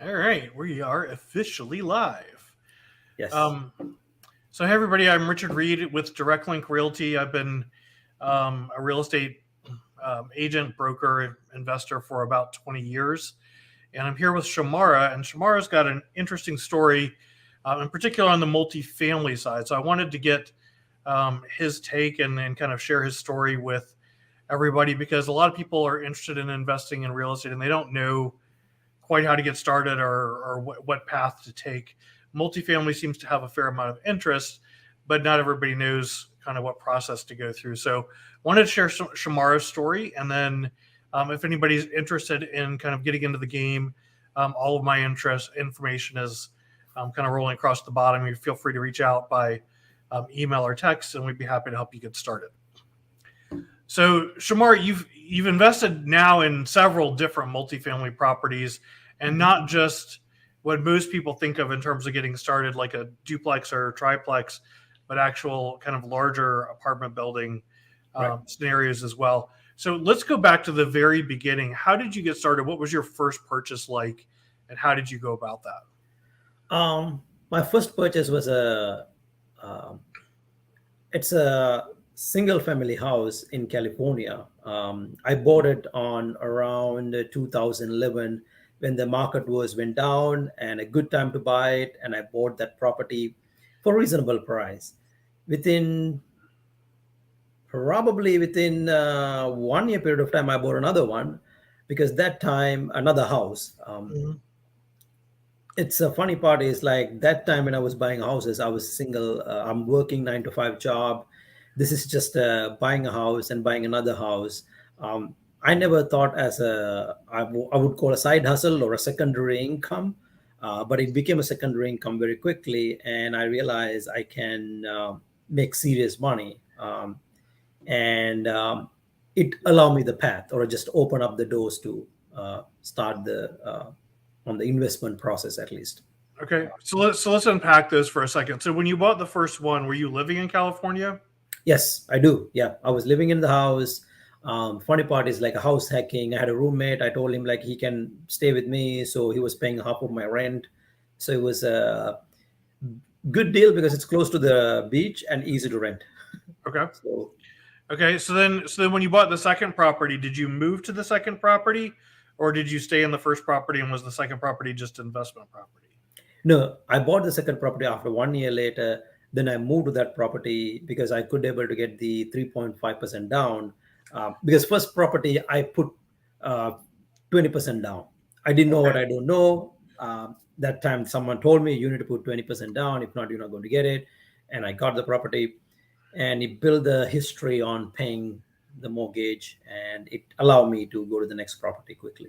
All right, we are officially live. Yes. Um, so, hey everybody, I'm Richard Reid with Direct Link Realty. I've been a real estate agent, broker, investor for about 20 years, and I'm here with Chamara. And Chamara's got an interesting story, in particular on the multifamily side. So, I wanted to get his take and kind of share his story with everybody because a lot of people are interested in investing in real estate and they don't know quite how to get started or what path to take. Multifamily seems to have a fair amount of interest, but not everybody knows kind of what process to go through. So, wanted to share Shamara's story, and then if anybody's interested in kind of getting into the game, all of my interest information is kind of rolling across the bottom. You feel free to reach out by email or text, and we'd be happy to help you get started. So, Shamar, you've invested now in several different multifamily properties, and Mhm. not just what most people think of in terms of getting started, like a duplex or triplex, but actual kind of larger apartment building Right. scenarios as well. So, let's go back to the very beginning. How did you get started? What was your first purchase like, and how did you go about that? My first purchase was um, it's a single family house in California. I bought it on around 2011 when the market went down and a good time to buy it. And I bought that property for reasonable price. Within Probably within 1 year period of time, I bought another one because that time another house. Mhm. It's a funny part is like that time when I was buying houses, I was single. I'm working 9 to 5 job. This is just buying a house and buying another house. I never thought as I would call a side hustle or a secondary income, but it became a secondary income very quickly, and I realized I can make serious money, and it allowed me the path or just open up the doors to start the on the investment process at least. Okay, so let's unpack those for a second. So, when you bought the first one, were you living in California? Yes, I do. Yeah, I was living in the house. Funny part is like a house hacking. I had a roommate. I told him like he can stay with me, so he was paying half of my rent. So it was a good deal because it's close to the beach and easy to rent. Okay. So Okay, so then when you bought the second property, did you move to the second property or did you stay in the first property and was the second property just investment property? no, I bought the second property after 1 year later. Then I moved to that property because I could able to get the 3.5% down. Because first property I put 20% down. I didn't know what Okay. I don't know. That time someone told me you need to put 20% down. If not, you're not going to get it. And I got the property, and it built the history on paying the mortgage, and it allowed me to go to the next property quickly.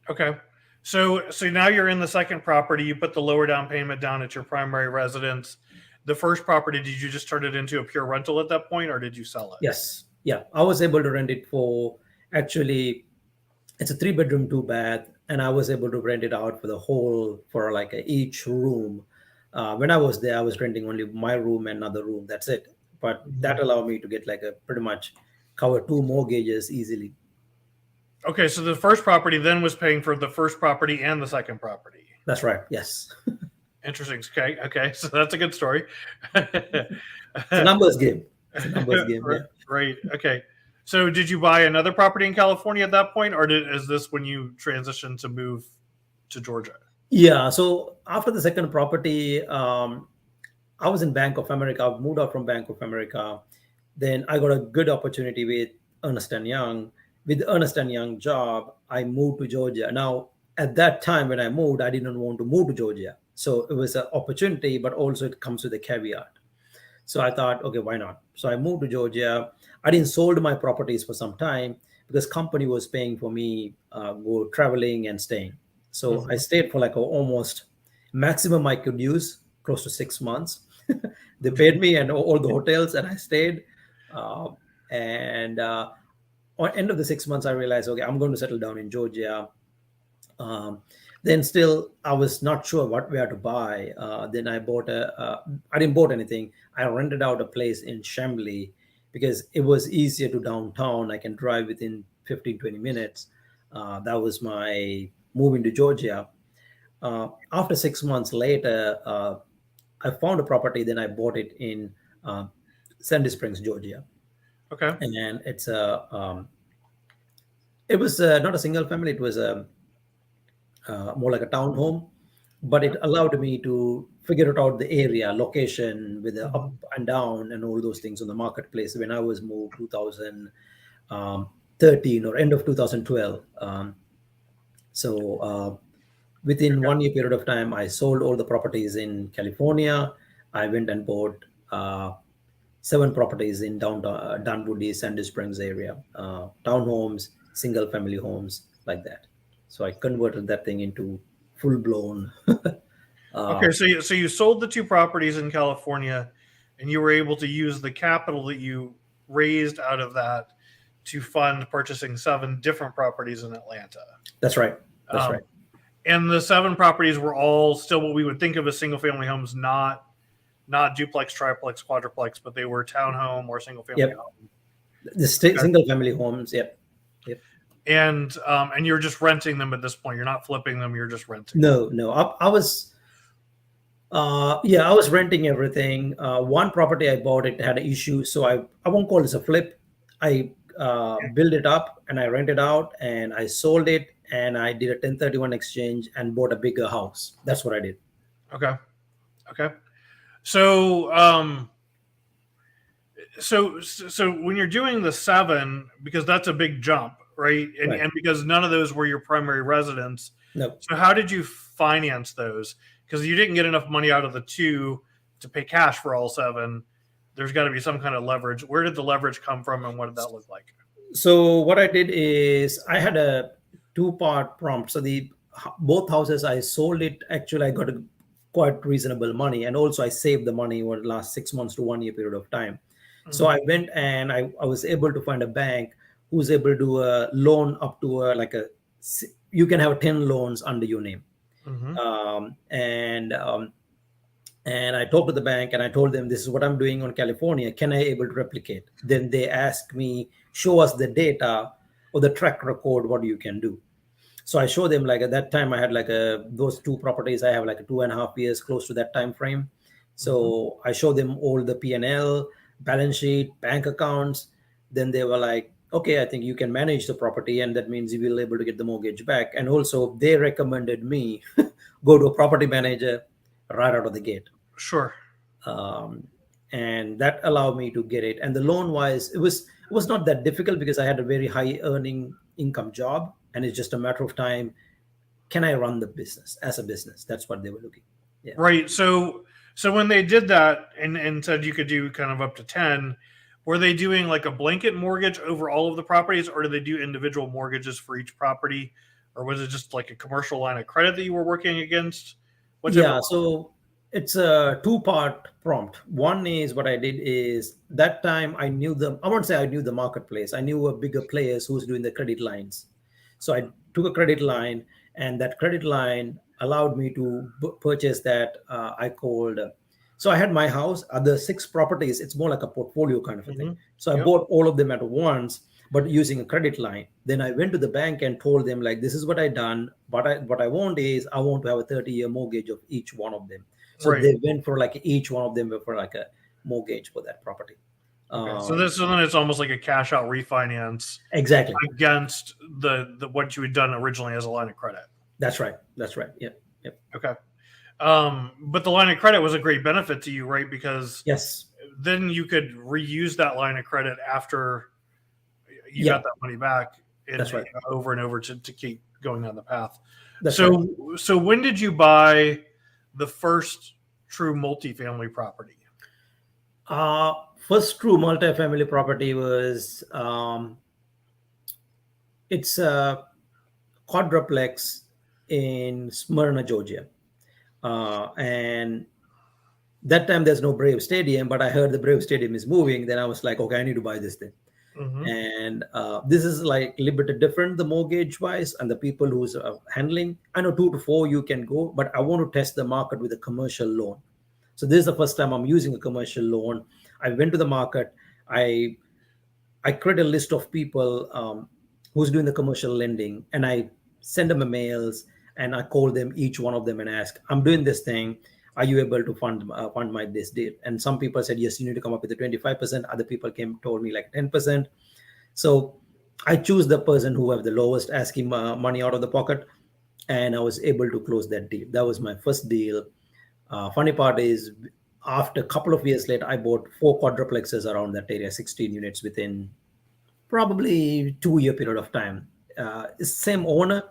Okay. So now you're in the second property, you put the lower down payment down at your primary residence. The first property, did you just turn it into a pure rental at that point or did you sell it? Yes, yeah, I was able to rent it for actually it's a 3 bedroom 2 bath, and I was able to rent it out for the whole for like each room. When I was there, I was renting only my room and another room. That's it. But that Mhm. allowed me to get like a pretty much cover two mortgages easily. Okay, so the first property then was paying for the first property and the second property. That's right. Yes, Interesting. Okay, so that's a good story. it's a numbers game. It's a numbers game. Yeah. Right. Okay. So, did you buy another property in California at that point, or is this when you transitioned to move to Georgia? Yeah. So after the second property, I was in Bank of America. I moved out from Bank of America. Then I got a good opportunity with Ernest and Young. With Ernest and Young job, I moved to Georgia. Now, at that time when I moved, I didn't want to move to Georgia. So it was an opportunity, but also it comes with a caveat. So I thought, okay, why not? So I moved to Georgia. I didn't sold my properties for some time because company was paying for me go traveling and staying. So I Hmm. stayed for like almost maximum I could use, close to 6 months. They paid me and all the hotels, and I stayed. Uh, and On end of the 6 months, I realized, okay, I'm going to settle down in Georgia. Um, then still, I was not sure what where to buy. Then I bought a. I didn't bought anything. I rented out a place in Chambly because it was easier to downtown. I can drive within 15-20 minutes. That was my moving to Georgia. After 6 months later, I found a property. Then I bought it in uh, Sandy Springs, Georgia, Okay. and it was not a single family. It was a more like a townhome, but it allowed me to figure it out the area, location with the up Mhm. and down and all those things on the marketplace when I was moved 2013 or end of 2012. So within Okay. 1 year period of time, I sold all the properties in California. I went and bought seven properties in downtown Dunwoody, Sandy Springs area, townhomes, single family homes, like that. So I converted that thing into full blown. Okay. So you sold the two properties in California, and you were able to use the capital that you raised out of that to fund purchasing seven different properties in Atlanta. That's right. That's Um, right. and the seven properties were all still what we would think of as single family homes, not duplex, triplex, quadruplex, but they were townhome or single family Yep. home. The Okay. single family homes. Yep. Yep. And you're just renting them at this point. You're not flipping them. You're just renting them. No, no. I was yeah, I was renting everything. One property I bought, it had an issue, so I won't call this a flip. I built it up and I rented out and I sold it and I did a 1031 exchange and bought a bigger house. That's what I did. Okay. Okay. So when you're doing the seven, because that's a big jump, right? And Right. and because none of those were your primary residence. No. So how did you finance those? Because you didn't get enough money out of the two to pay cash for all seven. There's got to be some kind of leverage. Where did the leverage come from, and what did that look like? So what I did is I had a two-part prompt. So the both houses I sold it. Actually, I got a quite reasonable money, and also I saved the money over the last 6 months to 1 year period of time. So Hmm. I went and I was able to find a bank who's able to do a loan up to you can have 10 loans under your name. Hmm. Um, and um, and I talked to the bank and I told them this is what I'm doing on California. Can I able to replicate? Then they asked me, show us the data or the track record, what you can do. So I show them like at that time I had like those two properties. I have like a 2.5 years close to that time frame. Hmm. So I show them all the P&L, balance sheet, bank accounts. Then they were like, okay, I think you can manage the property, and that means you will able to get the mortgage back. And also they recommended me go to a property manager right out of the gate. Sure. um, and that allowed me to get it. And the loan wise, it was not that difficult because I had a very high earning income job, and it's just a matter of time. Can I run the business as a business? That's what they were looking. Yeah. Right. So when they did that and said you could do kind of up to 10, were they doing like a blanket mortgage over all of the properties, or did they do individual mortgages for each property, or was it just like a commercial line of credit that you were working against? What type of Yeah, so it's a two-part prompt. One is what I did is that time I knew I won't say I knew the marketplace. I knew a bigger players who's doing the credit lines. So I took a credit line, and that credit line allowed me to purchase that. I called. So I had my house, other six properties. It's more like a portfolio kind of a thing. hmm So I Yep. bought all of them at once, but using a credit line. Then I went to the bank and told them like, this is what I done. But what I want is I want to have a 30-year mortgage of each one of them. So Right. they went for like each one of them for like a mortgage for that property. Okay. So Um, this so then it's almost like a cash out refinance exactly. against the what you had done originally as a line of credit. That's right. That's right. Yep. Yep. Okay. But the line of credit was a great benefit to you, right? Because Yes. then you could reuse that line of credit after you got Yeah. that money back That's right. over and over to keep going down the path. That's right. So when did you buy the first true multifamily property? Uh, First true multifamily property was it's a quadruplex in Smyrna, Georgia. And that time there's no Brave Stadium, but I heard the Brave Stadium is moving. Then I was like, okay, I need to buy this thing. Mm-hmm. And this is like a little bit different, the mortgage wise, and the people who's handling. I know 2 to 4 you can go, but I want to test the market with a commercial loan. So this is the first time I'm using a commercial loan. I went to the market. I create a list of people who's doing the commercial lending, and I send them emails. and I called them, each one of them, and asked, I'm doing this thing. Are you able to fund my this deal? And some people said, yes, you need to come up with the 25%. Other people told me like 10%. So I choose the person who have the lowest asking money out of the pocket, and I was able to close that deal. That was my first deal. Funny part is, after a couple of years later, I bought 4 quadruplexes around that area, 16 units within probably 2 year period of time. Same owner,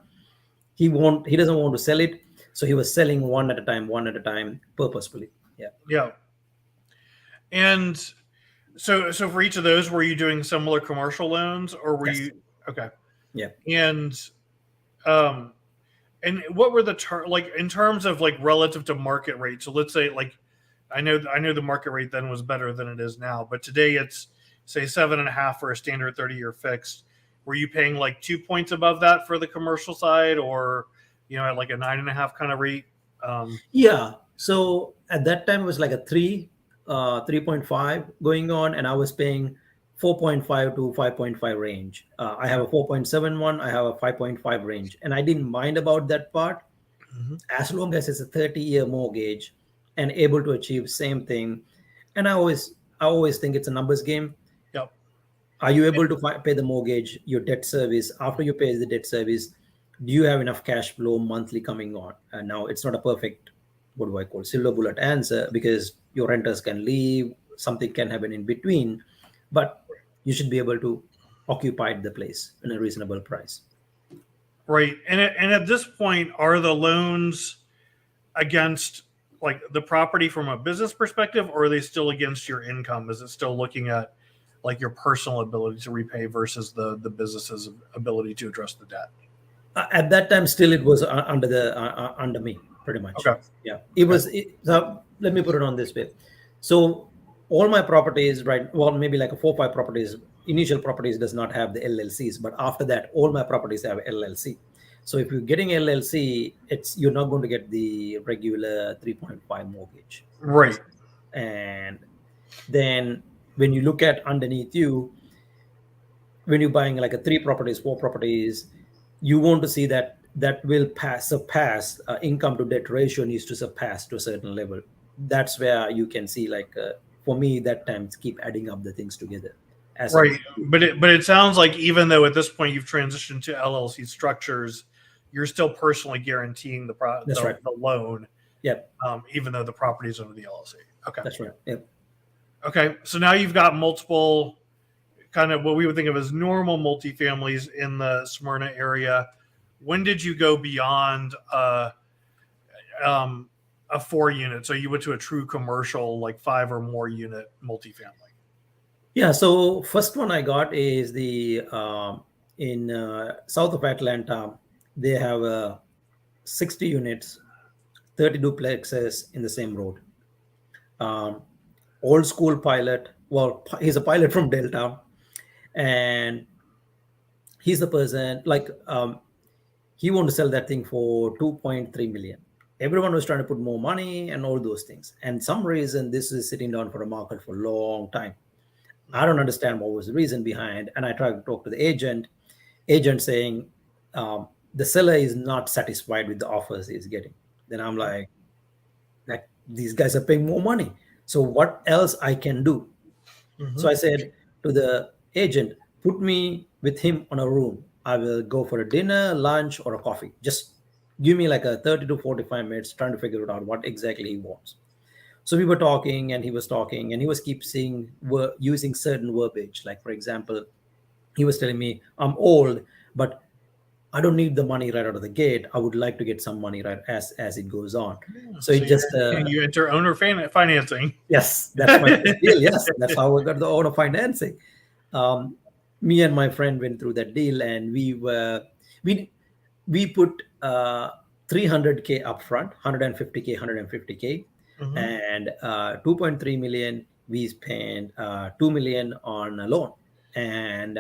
he doesn't want to sell it, so he was selling one at a time, purposefully. Yeah. Yeah. And so for each of those, were you doing similar commercial loans, or were Yes. you okay? Yeah. And um and what were the like in terms of like relative to market rate? So let's say like I know the market rate then was better than it is now, but today it's say 7.5 for a standard 30-year fixed. Were you paying like 2 points above that for the commercial side, or at like a 9.5 kind of rate? Yeah. So at that time it was like a 3.5 going on, and I was paying 4.5 to 5.5 range. I have a 4.71, I have a 5.5 range, and I didn't mind about that part Mhm. as long as it's a 30-year mortgage and able to achieve same thing. And I always think it's a numbers game. Yep. Are you able to pay the mortgage, your debt service? After you pay the debt service, do you have enough cash flow monthly coming on? And now it's not a perfect, what do I call, silver bullet answer, because your renters can leave, something can happen in between, but you should be able to occupy the place in a reasonable price. Right. And at this point, are the loans against like the property from a business perspective, or are they still against your income? Is it still looking at like your personal ability to repay versus the business's ability to address the debt? At that time, still it was under me, pretty much. Okay. Yeah, it Okay. was. So let me put it on this way. So all my properties, right? Well, maybe like a 4 5 properties. Initial properties does not have the LLCs, but after that, all my properties have LLC. So if you're getting LLC, you're not going to get the regular 3.5 mortgage. Right. And then when you look at underneath you, when you're buying like a 3 properties, 4 properties, you want to see that will surpass income to debt ratio needs to surpass to a certain level. That's where you can see like for me that time keep adding up the things together as I Right. was. But it sounds like even though at this point you've transitioned to LLC structures, you're still personally guaranteeing That's right. the loan, Yep. even though the property is under the LLC. Okay. That's right. Yep. Okay. So now you've got multiple kind of what we would think of as normal multifamilies in the Smyrna area. When did you go beyond um, a 4 unit? So you went to a true commercial, like 5 or more unit multifamily. Yeah. So first one I got is the in south of Atlanta. They have 60 units, 30 duplexes in the same road. Um, Old school pilot. Well, he's a pilot from Delta, and he's the person like he wanted to sell that thing for 2.3 million. Everyone was trying to put more money and all those things, and some reason this is sitting down for the market for a long time. I don't understand what was the reason behind, and I tried to talk to the agent saying the seller is not satisfied with the offers he's getting. Then I'm like these guys are paying more money, so what else I can do? So I Mm-hmm. said to the agent, put me with him on a room. I will go for a dinner, lunch, or a coffee. Just give me like a 30 to 45 minutes trying to figure it out what exactly he wants. So we were talking and he was talking and he was keep saying, using certain verbiage. Like, for example, he was telling me, I'm old, but I don't need the money right out of the gate. I would like to get some money right as it goes on. So So it just you enter owner financing. yes, that's my first deal. Yes, that's how we got the owner financing. Um, Me and my friend went through that deal, and we we put 300K upfront, 150K, 150K, Mm-hmm. and 2.3 million. We spent 2 million on a loan, and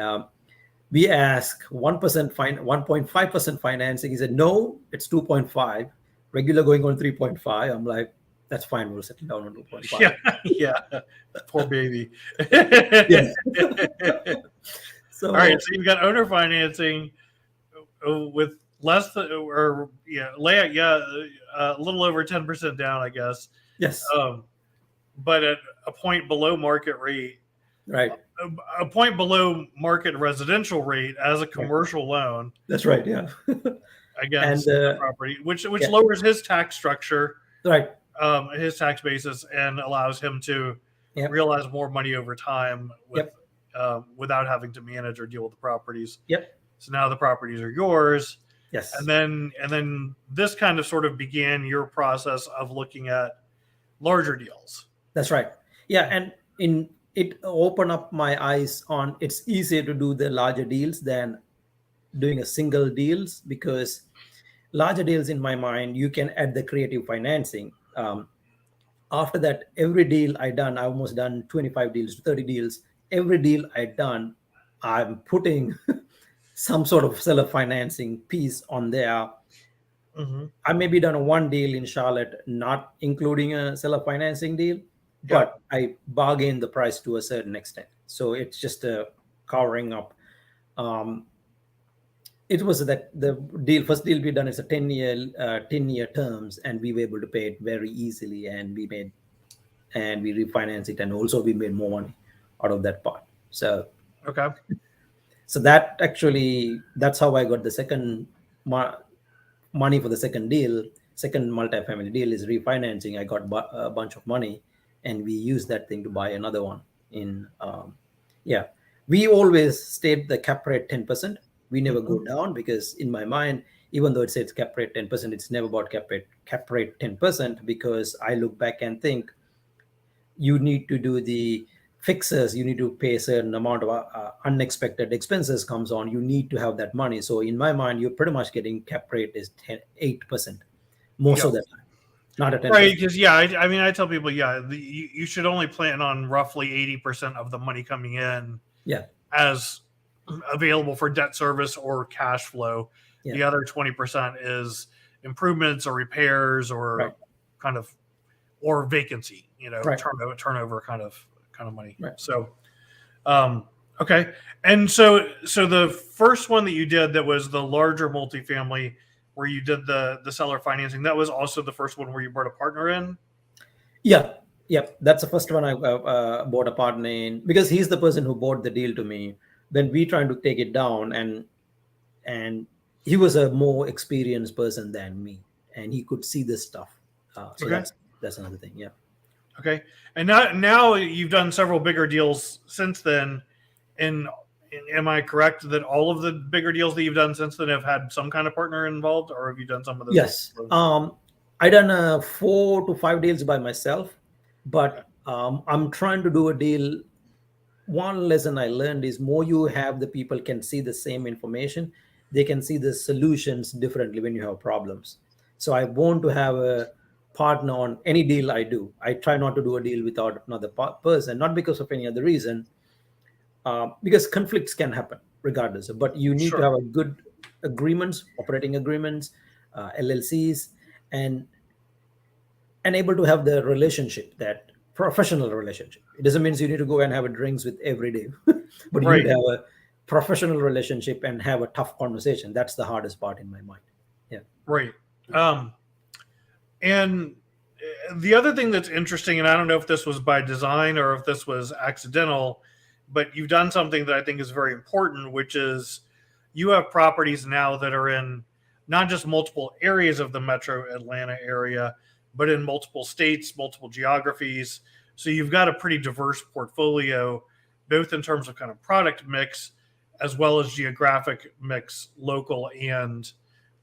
we asked 1% 1.5% financing. He said no, it's 2.5. Regular going on 3.5. I'm like, that's fine. We'll settle down on 2.5. Yeah, yeah. Poor baby. Yeah. All right, So so you've got owner financing with less than, or yeah, lay yeah, a little over 10% down, I guess. Yes. But at a point below market rate, Right. a point below market residential rate as a Right. commercial loan That's right. Yeah. And against the property, which yeah. lowers his tax structure, Right. his tax basis, and allows him to Yep. realize more money over time with Yep. without having to manage or deal with the properties. Yep. So now the properties are yours, Yes. and then this kind of sort of began your process of looking at larger deals. That's right. Yeah, and in it opened up my eyes on it's easier to do the larger deals than doing a single deals, because larger deals in my mind you can add the creative financing. After that, every deal I done, I almost done 25 deals to 30 deals. Every deal I done, I'm putting some sort of seller financing piece on there. Mm-hmm. I maybe done a one deal in Charlotte, not including a seller financing deal, Yep. but I bargain the price to a certain extent. So it's just a covering up. Um, it was that the deal first deal we done is a 10-year terms, and we were able to pay it very easily, and we refinance it, and also we made more money out of that part. So Okay. that actually, that's how I got the second money for the second deal. Second multifamily deal is refinancing. I got a bunch of money, and we used that thing to buy another one. Yeah, we always stayed the cap rate 10%. We never Mm-hmm. go down, because in my mind, even though it says cap rate 10%, it's never about cap rate 10%, because I look back and think you need to do the fixes, you need to pay a certain amount of unexpected expenses comes on, you need to have that money. So in my mind, you're pretty much getting cap rate is 8% most Yep. of the time, not a Right, 10%. because yeah, I mean, I tell people, yeah, you should only plan on roughly 80% of the money coming in Yeah. as available for debt service or cash flow. Yeah. The other 20% is improvements or repairs or Right. kind of or vacancy, Right. turnover kind of money. Right. So, okay, and so the first one that you did that was the larger multifamily, where you did the seller financing, that was also the first one where you brought a partner in. Yeah. Yep. That's the first one I bought a partner in, because he's the person who bought the deal to me. Then we trying to take it down, and he was a more experienced person than me, and he could see this stuff. So Okay. that's another thing. Yeah. Okay, and now you've done several bigger deals since then. And am I correct that all of the bigger deals that you've done since then have had some kind of partner involved, or have you done some of those? Yes. I done 4 to 5 deals by myself, Okay. but I'm trying to do a deal. One lesson I learned is, more you have the people can see the same information, they can see the solutions differently when you have problems. So I want to have a partner on any deal I do. I try not to do a deal without another person, not because of any other reason, because conflicts can happen regardless. But you need to Sure. have a good agreements, operating agreements, LLCs, and able to have the relationship, that professional relationship. It doesn't mean you need to go and have a drinks with every day, but you need Right. to have a professional relationship and have a tough conversation. That's the hardest part in my mind. Yeah. Right. And the other thing that's interesting, and I don't know if this was by design or if this was accidental, but you've done something that I think is very important, which is you have properties now that are in not just multiple areas of the metro Atlanta area, but in multiple states, multiple geographies. So you've got a pretty diverse portfolio, both in terms of kind of product mix as well as geographic mix, local and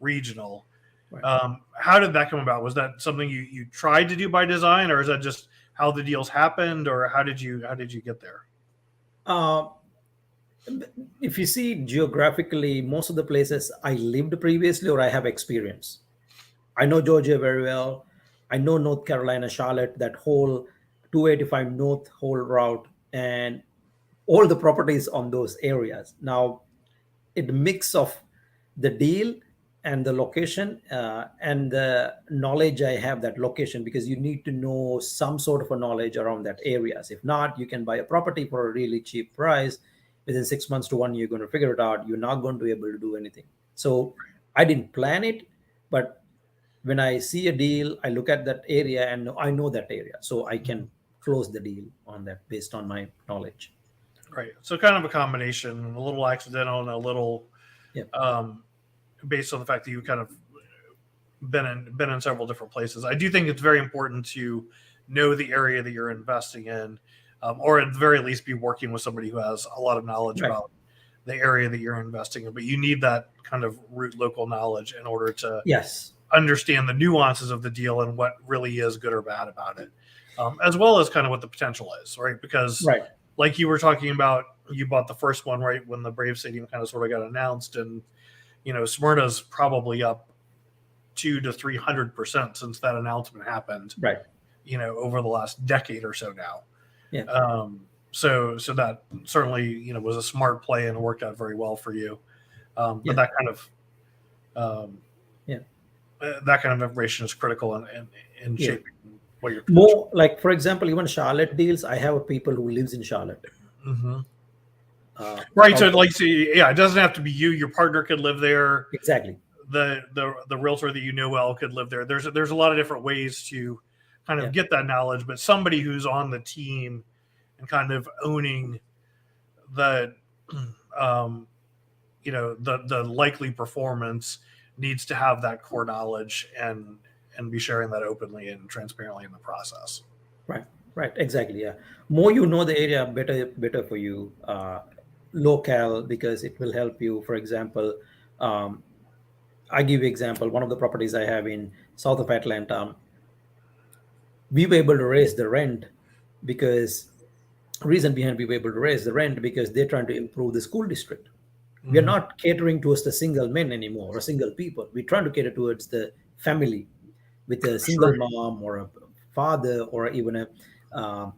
regional. Right. How did that come about? Was that something you tried to do by design, or is that just how the deals happened, or how did you get there? Uh, if you see geographically, most of the places I lived previously or I have experience. I know Georgia very well. I know North Carolina, Charlotte, that whole 285 North whole route, and all the properties on those areas. Now, it mix of the deal and the location, and the knowledge I have that location, because you need to know some sort of a knowledge around that areas. If not, you can buy a property for a really cheap price. Within 6 months to 1 year, you're going to figure it out. You're not going to be able to do anything. So I didn't plan it, but when I see a deal, I look at that area and I know that area, so I Mhm. can close the deal on that based on my knowledge. Right. So kind of a combination, a little accidental and a little Yep. um, based on the fact that you kind of been in several different places. I do think it's very important to know the area that you're investing in, or at the very least be working with somebody who has a lot of knowledge Right. about the area that you're investing in. But you need that kind of root local knowledge in order to Yes. understand the nuances of the deal and what really is good or bad about it, as well as kind of what the potential is, right? Because Right. like you were talking about, you bought the first one right when the Brave Stadium kind of sort of got announced, and Smyrna's probably up 200 to 300% since that announcement happened. Right. Over the last decade or so now. Yeah. So that certainly was a smart play and worked out very well for you. But Yeah. that kind of Yeah. that kind of information is critical in Yeah. shaping what your potential. More like, for example, even Charlotte deals. I have people who lives in Charlotte. Mm-hmm. Right. So, Also, like, see, yeah, it doesn't have to be you. Your partner could live there. exactly. The realtor that you know well could live there. There's a lot of different ways to kind of Yeah. get that knowledge, but somebody who's on the team and kind of owning the the likely performance needs to have that core knowledge and be sharing that openly and transparently in the process. Right. Right. Exactly. Yeah. More you know the area, better for you. Local, because it will help you. For example, um, I give you example. One of the properties I have in south of Atlanta, we were able to raise the rent because reason behind we were able to raise the rent because they're trying to improve the school district. We are Mm-hmm. not catering towards the single men anymore or single people. We're trying to cater towards the family with a single Sure. mom or a father or even um,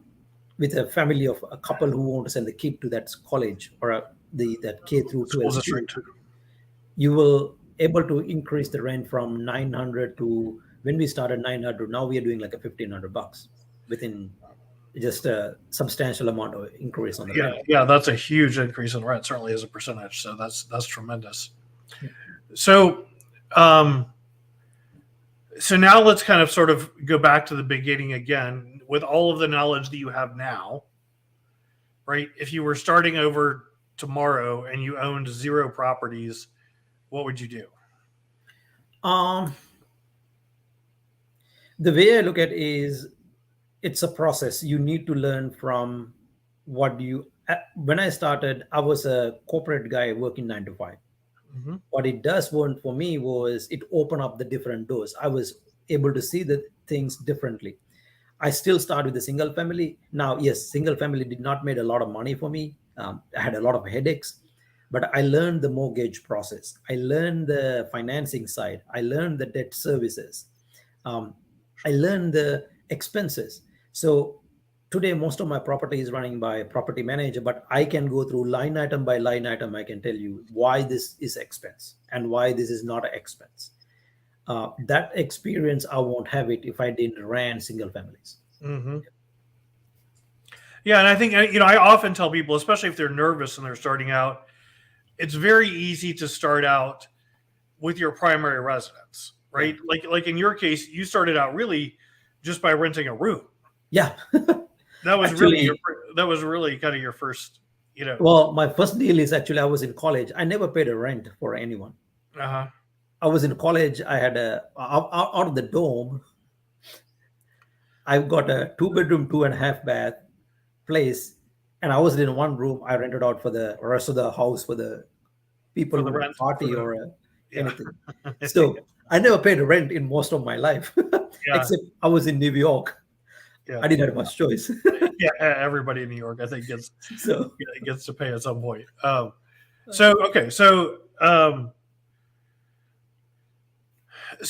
with a family of a couple who want to send the kid to that college or that K through School 12 school. district. You will able to increase the rent from 900 to when we started 900. Now we are doing like a $1,500 within just a substantial amount of increase on the Yeah, rent. yeah, that's a huge increase in rent, certainly as a percentage. So that's tremendous. Yeah. So, um, so now let's kind of sort of go back to the beginning again with all of the knowledge that you have now, right? If you were starting over tomorrow and you owned 0 properties, what would you do? Um, the way I look at it is it's a process. You need to learn from what you. When I started, I was a corporate guy working 9 to 5. Mm-hmm. What it does want for me was it opened up the different doors. I was able to see the things differently. I still start with a single family. Now, yes, single family did not make a lot of money for me. I had a lot of headaches, but I learned the mortgage process. I learned the financing side. I learned the debt services. Um, I learned the expenses. So today, most of my property is running by a property manager, but I can go through line item by line item. I can tell you why this is expense and why this is not an expense. That experience, I won't have it if I didn't ran single families. Mm-hmm. Yeah, and I think I often tell people, especially if they're nervous and they're starting out, it's very easy to start out with your primary residence, Yeah. right? Like in your case, you started out really just by renting a room. Yeah. That was really Actually, kind of your first, well, my first deal is actually I was in college. I never paid a rent for anyone. uh-huh. I was in college. I had out of the dome. I've got a 2 bedroom, 2.5 bath place, and I was in one room. I rented out for the rest of the house for the people For the who rent, for party the or yeah, anything. So I never paid rent in most of my life, yeah, except I was in New York. yeah, I didn't have much choice. yeah. Everybody in New York, I think, So gets to pay at some point. So okay, so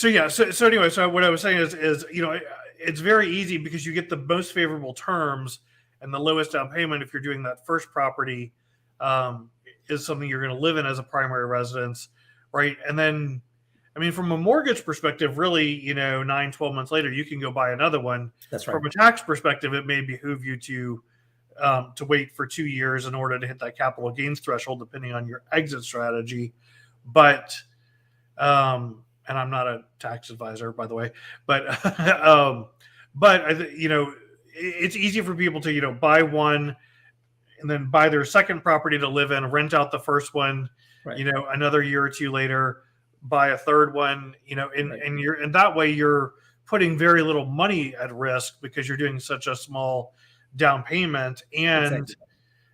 yeah, so anyway, so what I was saying is it's very easy because you get the most favorable terms and the lowest down payment if you're doing that first property um, is something you're going to live in as a primary residence, right? And then, I mean, from a mortgage perspective, really, 9, 12 months later, you can go buy another one. that's right. From a tax perspective, it may behoove you to wait for 2 years in order to hit that capital gains threshold, depending on your exit strategy. But And I'm not a tax advisor, by the way, but it's easy for people to buy one and then buy their second property to live in, rent out the first one, Right. Another year or two later, buy a third one, Right. and that way you're putting very little money at risk because you're doing such a small down payment. Exactly.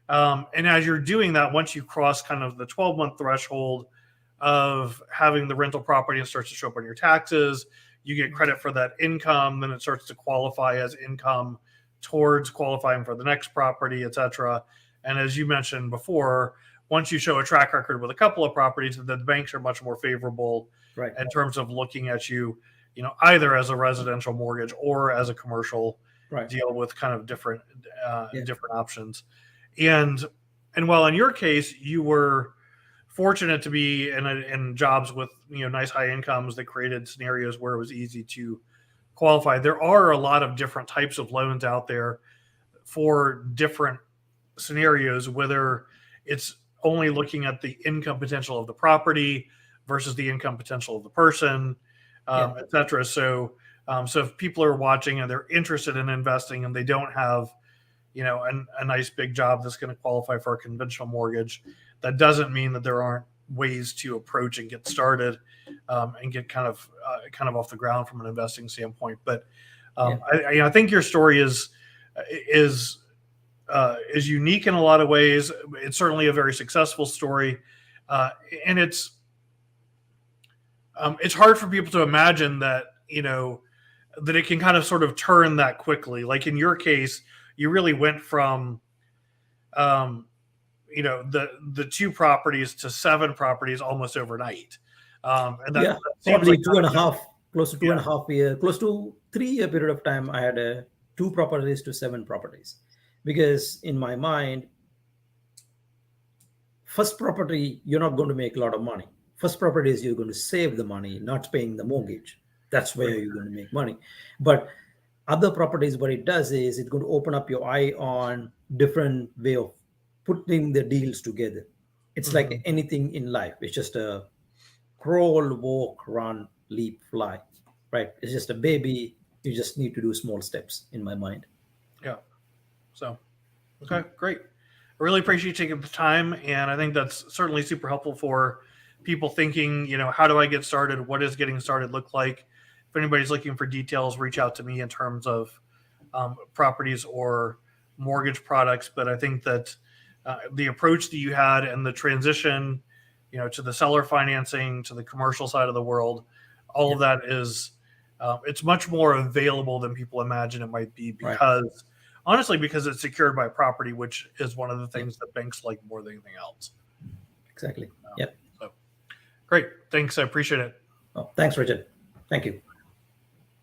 And as you're doing that, once you cross kind of the 12-month threshold of having the rental property and starts to show up on your taxes, you get credit for that income, then it starts to qualify as income towards qualifying for the next property, etc. And as you mentioned before, once you show a track record with a couple of properties, the banks are much more favorable Right. in terms of looking at you, either as a residential mortgage or as a commercial Right. deal with kind of different options. And while in your case you were fortunate to be in jobs with nice high incomes that created scenarios where it was easy to qualify, there are a lot of different types of loans out there for different scenarios, whether it's only looking at the income potential of the property versus the income potential of the person, etc. So if people are watching and they're interested in investing and they don't have a nice big job that's going to qualify for a conventional mortgage, that doesn't mean that there aren't ways to approach and get started and get kind of off the ground from an investing standpoint. But I think your story is unique in a lot of ways. It's certainly a very successful story, and it's hard for people to imagine that that it can kind of sort of turn that quickly. Like in your case, you really went from the 2 properties to 7 properties almost overnight. And that seems probably like two and a half, close to 2.5 year, close to 3 year period of time. I had 2 properties to 7 properties, because in my mind, first property, you're not going to make a lot of money. First property is you're going to save the money, not paying the mortgage. That's where you're going to make money. But other properties, what it does is it's going to open up your eye on different way of putting the deals together. It's like anything in life. It's just a crawl, walk, run, leap, fly, right? It's just a baby. You just need to do small steps, in my mind. Yeah. So, okay, great. I really appreciate you taking the time, and I think that's certainly super helpful for people thinking, how do I get started? What does getting started look like? If anybody's looking for details, reach out to me in terms of properties or mortgage products. But I think that the approach that you had and the transition, to the seller financing, to the commercial side of the world, all of that is, it's much more available than people imagine it might be, because honestly, because it's secured by property, which is one of the things that banks like more than anything else. Exactly. So great. Thanks. I appreciate it. Oh, thanks, Richard. Thank you.